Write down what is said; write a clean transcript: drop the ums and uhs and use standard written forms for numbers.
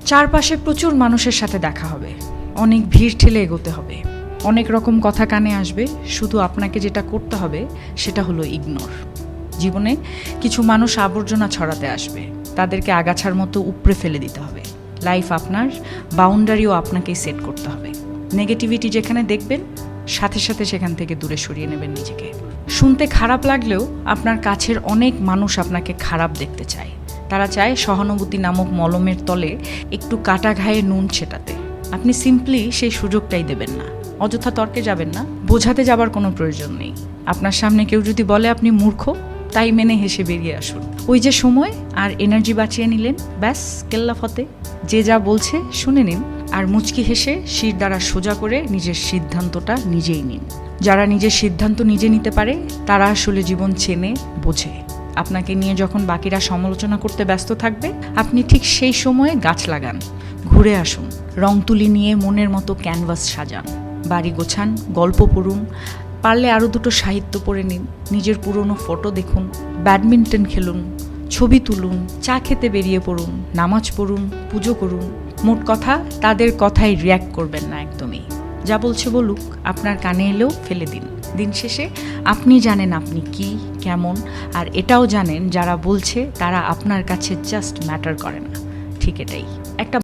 চারপাশে প্রচুর মানুষের সাথে দেখা হবে, অনেক ভিড় ঠেলে এগোতে হবে, অনেক রকম কথা কানে আসবে। শুধু আপনাকে যেটা করতে হবে সেটা হলো ইগনোর। জীবনে কিছু মানুষ আবর্জনা ছড়াতে আসবে, তাদেরকে আগাছার মতো উপড়ে ফেলে দিতে হবে। লাইফ আপনার, বাউন্ডারিও আপনাকেই সেট করতে হবে। নেগেটিভিটি যেখানে দেখবেন সাথে সাথে সেখান থেকে দূরে সরিয়ে নেবেন নিজেকে। শুনতে খারাপ লাগলেও আপনার কাছের অনেক মানুষ আপনাকে খারাপ দেখতে চায়। তারা চায় সহানুভূতি নামক মলমের তলে একটু কাটা ঘায়ে নুন ছেটাতে। আপনি সিম্পলি সেই সুযোগটাই দেবেন না। অযথা তর্কে যাবেন না, বোঝাতে যাবার কোনো প্রয়োজন নেই। আপনার সামনে কেউ যদি বলে আপনি মূর্খ, তাই মেনে হেসে বেরিয়ে আসুন। ওই যে সময় আর এনার্জি বাঁচিয়ে নিলেন, ব্যাস কেল্লা ফতে। যে যা বলছে শুনে নিন, আর মুচকি হেসে শির দ্বারা সোজা করে নিজের সিদ্ধান্তটা নিজেই নিন। যারা নিজের সিদ্ধান্ত নিজে নিতে পারে তারা আসলে জীবন চেনে, বোঝে। আপনাকে নিয়ে যখন বাকিরা সমালোচনা করতে ব্যস্ত থাকবে, আপনি ঠিক সেই সময়ে গাছ লাগান, ঘুরে আসুন, রং তুলি নিয়ে মনের মতো ক্যানভাস সাজান, বাড়ি গোছান, গল্প পড়ুন, পারলে আরও দুটো সাহিত্য পড়ে নিন, নিজের পুরনো ফটো দেখুন, ব্যাডমিন্টন খেলুন, ছবি তুলুন, চা খেতে বেরিয়ে পড়ুন, নামাজ পড়ুন, পুজো করুন। মোট কথা, তাদের কথায় রিয়্যাক্ট করবেন না একদমই। যা বলছে বলুক, আপনার কানে এলেও ফেলে দিন। দিন শেষে আপনি জানেন আপনি কি, কেমন, আর এটাও জানেন যারা বলছে তারা আপনার কাছে জাস্ট ম্যাটার করে না। ঠিক এটাই একটা